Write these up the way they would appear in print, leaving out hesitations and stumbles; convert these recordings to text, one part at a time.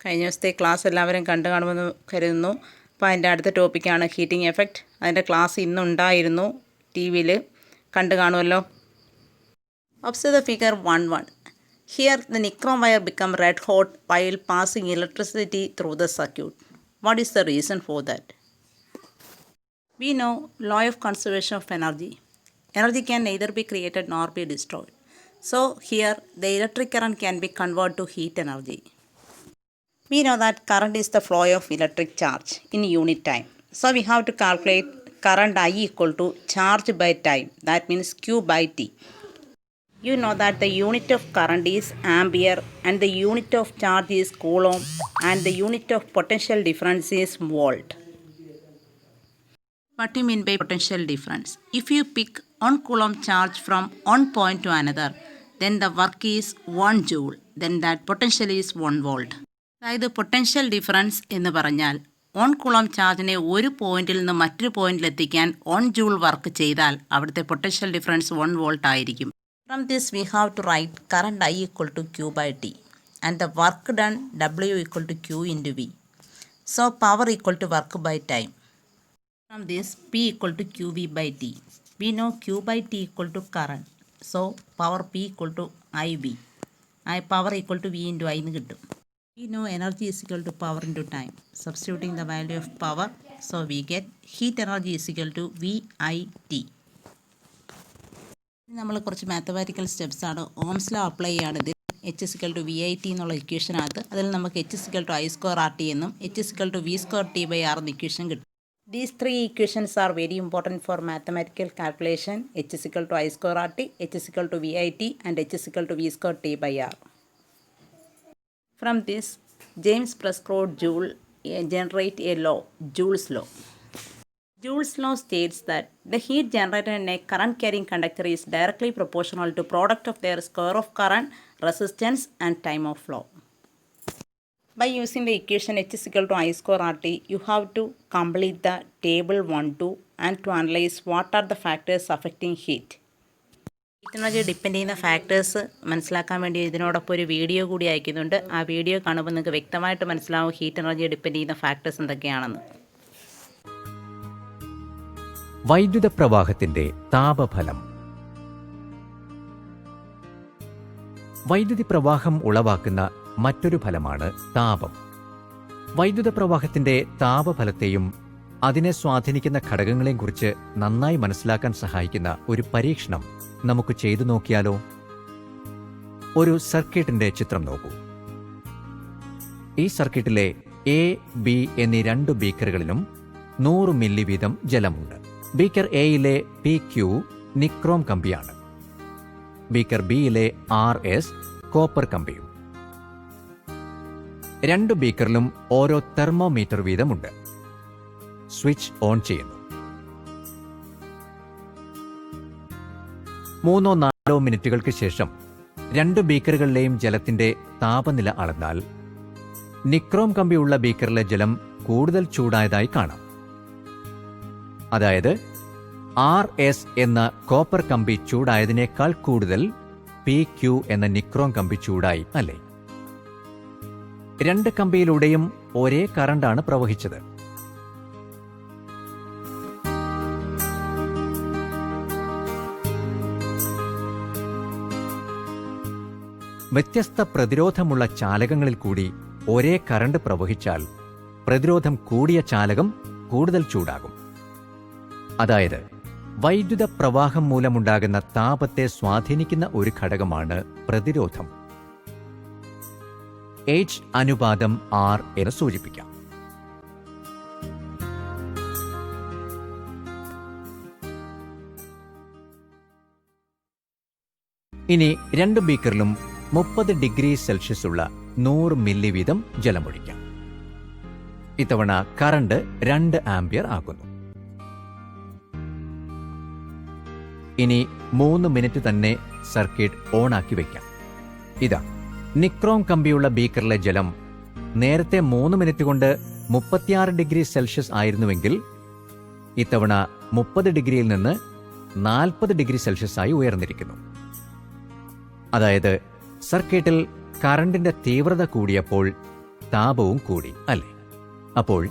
കഴിഞ്ഞ ദിവസത്തെ ക്ലാസ് എല്ലാവരും കണ്ടു കാണുമെന്ന് കരുതുന്നു. അപ്പോൾ അതിൻ്റെ അടുത്ത ടോപ്പിക്കാണ് ഹീറ്റിംഗ് എഫക്റ്റ്. അതിൻ്റെ ക്ലാസ് ഇന്നുണ്ടായിരുന്നു, ടി വിയിൽ കണ്ടു കാണുമല്ലോ. Observe the figure 1.1. Here the nichrome wire become red hot while passing electricity through the circuit. What is the reason for that? We know law of conservation of energy. Energy can neither be created nor be destroyed. So here the electric current can be converted to heat energy. We know that current is the flow of electric charge in unit time. So we have to calculate current I equal to charge by time. That means Q by T. You know that the unit of current is ampere and the unit of charge is coulomb and the unit of potential difference is volt. What do you mean by potential difference? If you pick 1 coulomb charge from one point to another, then the work is 1 joule. Then that potential is 1 volt. അതായത് potential difference എന്ന് പറഞ്ഞാൽ 1 കുളം ചാർജിനെ ഒരു പോയിന്റിൽ നിന്ന് മറ്റൊരു പോയിന്റിലെത്തിക്കാൻ 1 joule work ചെയ്താൽ അവിടുത്തെ പൊട്ടൻഷ്യൽ ഡിഫറൻസ് 1 വോൾട്ട് ആയിരിക്കും. From this we have to write current I equal to Q by T and the work done W equal to Q into V. So power equal to work by time. From this P equal to QV by T. We know Q by T equal to current. So power P equal to IV. Power equal to V into I എന്ന് കിട്ടും. We know energy is equal to power into time. Substituting the value of power, so we get heat energy is equal to VIT. നമ്മൾ കുറച്ച് mathematical steps ആണ്. Ohm's law apply ചെയ്യുകയാണിത്. H is equal to VIT എന്നുള്ള ഇക്വേഷനകത്ത് അതിൽ നമുക്ക് H is equal to I square RT എന്നും H is equal to V square T by R എന്ന equation കിട്ടും. These three equations are very important for mathematical calculation. H is equal to I square RT, H is equal to VIT and H is equal to V square T by R. From this, James Prescott Joule generate a law, Joule's law. Joule's law states that the heat generated in a current carrying conductor is directly proportional to product of their square of current, resistance and time of flow. By using the equation H is equal to I square RT, you have to complete the table 1-2 and to analyze what are the factors affecting heat. Heat energy depend ചെയ്യുന്ന factors മനസ്സിലാക്കാൻ വേണ്ടി ഇതിനോടൊപ്പം ഒരു video കൂടി അയക്കുന്നുണ്ട്. ആ video കാണുമ്പോൾ നിങ്ങൾക്ക് വ്യക്തമായിട്ട് മനസ്സിലാവും ഹീറ്റ് എനർജി ഡിപ്പെൻഡ് ചെയ്യുന്ന ഫാക്ടേഴ്സ് എന്തൊക്കെയാണെന്ന്. വൈദ്യുത പ്രവാഹത്തിന്റെ താപഫലം. വൈദ്യുതി പ്രവാഹം ഉളവാക്കുന്ന മറ്റൊരു ഫലമാണ് താപം. വൈദ്യുത പ്രവാഹത്തിന്റെ താപഫലത്തെയും അതിനെ സ്വാധീനിക്കുന്ന ഘടകങ്ങളെയും കുറിച്ച് നന്നായി മനസ്സിലാക്കാൻ സഹായിക്കുന്ന ഒരു പരീക്ഷണം നമുക്ക് ചെയ്തു നോക്കിയാലോ? ഒരു സർക്യൂട്ടിന്റെ ചിത്രം നോക്കൂ. ഈ സർക്യൂട്ടിലെ എ, ബി എന്നീ 2 ബീക്കറുകളിലും 100 മില്ലി വീതം ജലമുണ്ട്. ബീക്കർ എയിലെ PQ നിക്രോം കമ്പിയാണ്. ബീക്കർ ബിയിലെ RS കോപ്പർ കമ്പിയും. 2 ബീക്കറിലും ഓരോ തെർമോമീറ്റർ വീതമുണ്ട്. സ്വിച്ച് ഓൺ ചെയ്യുന്നു. 3-4 മിനിറ്റുകൾക്ക് ശേഷം 2 ബീക്കറുകളിലെയും ജലത്തിന്റെ താപനില അളന്നാൽ നിക്രോം കമ്പിയുള്ള ബീക്കറിലെ ജലം കൂടുതൽ ചൂടായതായി കാണാം. അതായത് RS എന്ന കോപ്പർ കമ്പി ചൂടായതിനേക്കാൾ കൂടുതൽ PQ എന്ന നിക്രോം കമ്പി ചൂടായി, അല്ലേ? 2 കമ്പിയിലൂടെയും ഒരേ കറണ്ടാണ് പ്രവഹിച്ചത്. വ്യത്യസ്ത പ്രതിരോധമുള്ള ചാലകങ്ങളിൽ കൂടി ഒരേ കറണ്ട് പ്രവഹിച്ചാൽ പ്രതിരോധം കൂടിയ ചാലകം കൂടുതൽ ചൂടാകും. അതായത് വൈദ്യുത പ്രവാഹം മൂലമുണ്ടാകുന്ന താപത്തെ സ്വാധീനിക്കുന്ന ഒരു ഘടകമാണ് പ്രതിരോധം. H അനുപാതം R എന്ന് സൂചിപ്പിക്കാം. ഇനി 2 ബീക്കറിലും 30 ഡിഗ്രി സെൽഷ്യസ് ഉള്ള 100 മില്ലി വീതം ജലമൊഴിക്കാം. ഇത്തവണ കറണ്ട് 2 ആംപിയർ ആകുന്നു. ഇനി 3 മിനിറ്റ് തന്നെ സർക്യൂട്ട് ഓൺ ആക്കി വയ്ക്കാം. ഇതാ, നിക്രോം കമ്പിയുള്ള ബീക്കറിലെ ജലം നേരത്തെ 3 മിനിറ്റ് കൊണ്ട് 36 ഡിഗ്രി സെൽഷ്യസ് ആയിരുന്നുവെങ്കിൽ ഇത്തവണ 30 ഡിഗ്രിയിൽ നിന്ന് 40 ഡിഗ്രി സെൽഷ്യസ് ആയി ഉയർന്നിരിക്കുന്നു. അതായത് സർക്യൂട്ടിൽ കറണ്ടിന്റെ തീവ്രത കൂടിയപ്പോൾ താപവും കൂടി, അല്ലേ? അപ്പോൾ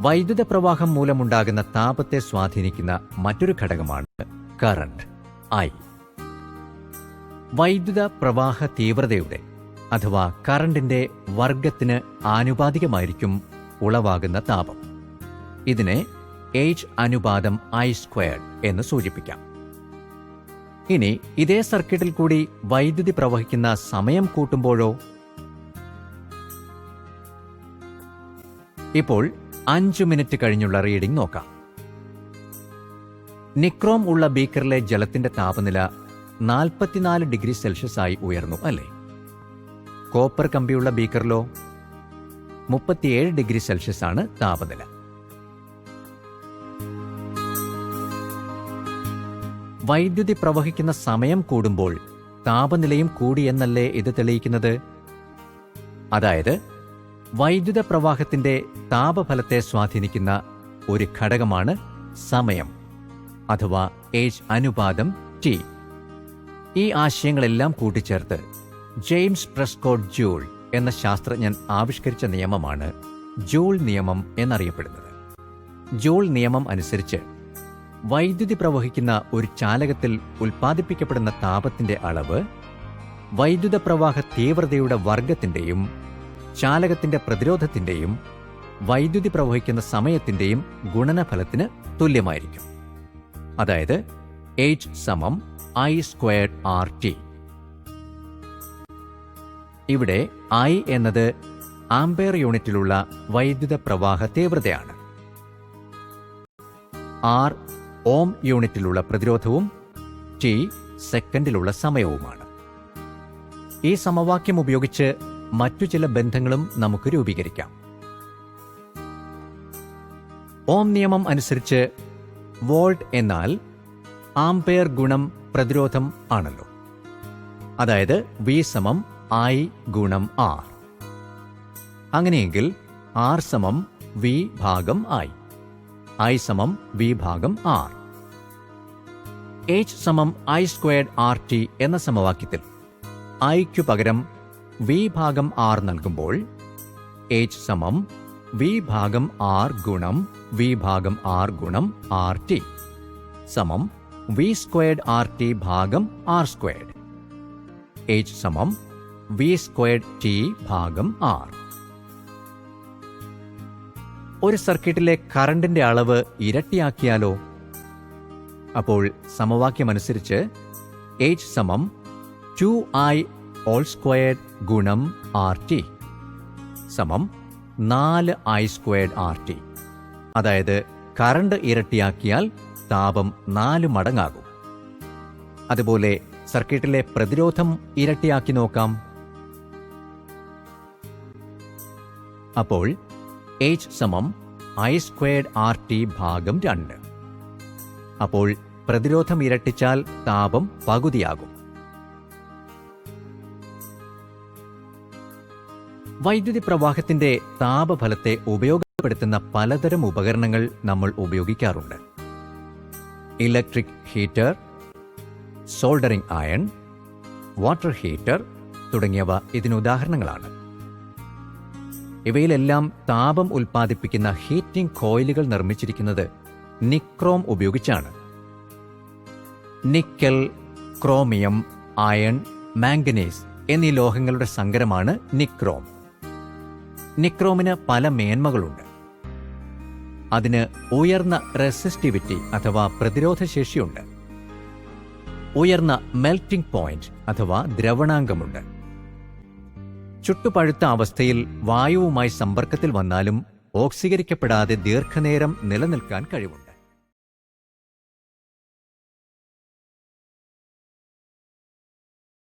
വൈദ്യുത പ്രവാഹം മൂലമുണ്ടാകുന്ന താപത്തെ സ്വാധീനിക്കുന്ന മറ്റൊരു ഘടകമാണ് കറണ്ട്, ഐ. വൈദ്യുത പ്രവാഹ തീവ്രതയുടെ അഥവാ കറണ്ടിന്റെ വർഗത്തിന് ആനുപാതികമായിരിക്കും ഉളവാകുന്ന താപം. ഇതിനെ H അനുപാതം I² എന്ന് സൂചിപ്പിക്കാം. ഇനി ഇതേ സർക്യൂട്ടിൽ കൂടി വൈദ്യുതി പ്രവഹിക്കുന്ന സമയം കൂട്ടുമ്പോഴോ? ഇപ്പോൾ 5 മിനിറ്റ് കഴിഞ്ഞുള്ള റീഡിംഗ് നോക്കാം. നിക്രോം ഉള്ള ബീക്കറിലെ ജലത്തിന്റെ താപനില 44 ഡിഗ്രി സെൽഷ്യസ് ആയി ഉയർന്നു, അല്ലേ? കോപ്പർ കമ്പിയുള്ള ബീക്കറിലോ 37 ഡിഗ്രി സെൽഷ്യസ് ആണ് താപനില. വൈദ്യുതി പ്രവഹിക്കുന്ന സമയം കൂടുമ്പോൾ താപനിലയും കൂടിയെന്നല്ലേ ഇത് തെളിയിക്കുന്നത്? അതായത് വൈദ്യുത പ്രവാഹത്തിന്റെ താപഫലത്തെ സ്വാധീനിക്കുന്ന ഒരു ഘടകമാണ് സമയം അഥവാ H അനുപാതം T. ഈ ആശയങ്ങളെല്ലാം കൂട്ടിച്ചേർത്ത് ജെയിംസ് പ്രെസ്കോട്ട് ജൂൾ എന്ന ശാസ്ത്രജ്ഞൻ ആവിഷ്കരിച്ച നിയമമാണ് ജൂൾ നിയമം എന്നറിയപ്പെടുന്നത്. ജൂൾ നിയമം അനുസരിച്ച് വൈദ്യുതി പ്രവഹിക്കുന്ന ഒരു ചാലകത്തിൽ ഉൽപ്പാദിപ്പിക്കപ്പെടുന്ന താപത്തിന്റെ അളവ് വൈദ്യുത പ്രവാഹ തീവ്രതയുടെ വർഗത്തിന്റെയും ചാലകത്തിന്റെ പ്രതിരോധത്തിന്റെയും വൈദ്യുതി പ്രവഹിക്കുന്ന സമയത്തിന്റെയും ഗുണനഫലത്തിന് തുല്യമായിരിക്കും. അതായത് H സമം I²RT. ഇവിടെ I എന്നത് ആംപെയർ യൂണിറ്റിലുള്ള വൈദ്യുത പ്രവാഹ തീവ്രതയാണ്. R ഓം യൂണിറ്റിലുള്ള പ്രതിരോധവും T സെക്കൻഡിലുള്ള സമയവുമാണ്. ഈ സമവാക്യം ഉപയോഗിച്ച് മറ്റു ചില ബന്ധങ്ങളും നമുക്ക് രൂപീകരിക്കാം. ഓം നിയമം അനുസരിച്ച് വോൾട്ട് എന്നാൽ ആംപെയർ ഗുണം പ്രതിരോധം ആണല്ലോ. അതായത് V സമം I ഗുണം R. അങ്ങനെയെങ്കിൽ R സമം V ഭാഗം I സമം V ഭാഗം R. H സമം I²RT എന്ന സമവാക്യത്തിൽ Iക്കു പകരം V ഭാഗം R നൽകുമ്പോൾ H സമം V ഭാഗം R ഗുണം V ഭാഗം R ഗുണം RT സമം V²RT ഭാഗം R². H സമം V²T ഭാഗം R. ഒരു സർക്യൂട്ടിലെ കറണ്ടിന്റെ അളവ് ഇരട്ടിയാക്കിയാലോ? അപ്പോൾ സമവാക്യമനുസരിച്ച് H സമം 2I² ഗുണം RT സമം 4I²RT. അതായത് കറണ്ട് ഇരട്ടിയാക്കിയാൽ താപം 4 മടങ്ങാകും. അതുപോലെ സർക്യൂട്ടിലെ പ്രതിരോധം ഇരട്ടിയാക്കി നോക്കാം. അപ്പോൾ H സമം I²RT ഭാഗം 2. അപ്പോൾ പ്രതിരോധം ഇരട്ടിച്ചാൽ താപം പകുതിയാകും. വൈദ്യുതി പ്രവാഹത്തിന്റെ താപഫലത്തെ ഉപയോഗപ്പെടുത്തുന്ന പലതരം ഉപകരണങ്ങൾ നമ്മൾ ഉപയോഗിക്കാറുണ്ട്. Electric heater, soldering iron, water heater തുടങ്ങിയവ ഇതിനുദാഹരണങ്ങളാണ്. ഇവയിലെല്ലാം താപം ഉൽപ്പാദിപ്പിക്കുന്ന ഹീറ്റിംഗ് കോയിലുകൾ നിർമ്മിച്ചിരിക്കുന്നത് നിക്രോം ഉപയോഗിച്ചാണ്. നിക്കൽ, ക്രോമിയം, അയൺ, മാംഗനീസ് എന്നീ ലോഹങ്ങളുടെ സങ്കരമാണ് നിക്രോം. നിക്രോമിന് പല മേന്മകളുണ്ട്. അതിന് ഉയർന്ന റെസിസ്റ്റിവിറ്റി അഥവാ പ്രതിരോധശേഷിയുണ്ട്. ഉയർന്ന മെൽറ്റിംഗ് പോയിന്റ് അഥവാ ദ്രവണാങ്കമുണ്ട്. ചുട്ടുപഴുത്ത അവസ്ഥയിൽ വായുവുമായി സമ്പർക്കത്തിൽ വന്നാലും ഓക്സീകരിക്കപ്പെടാതെ ദീർഘനേരം നിലനിൽക്കാൻ കഴിവുണ്ട്.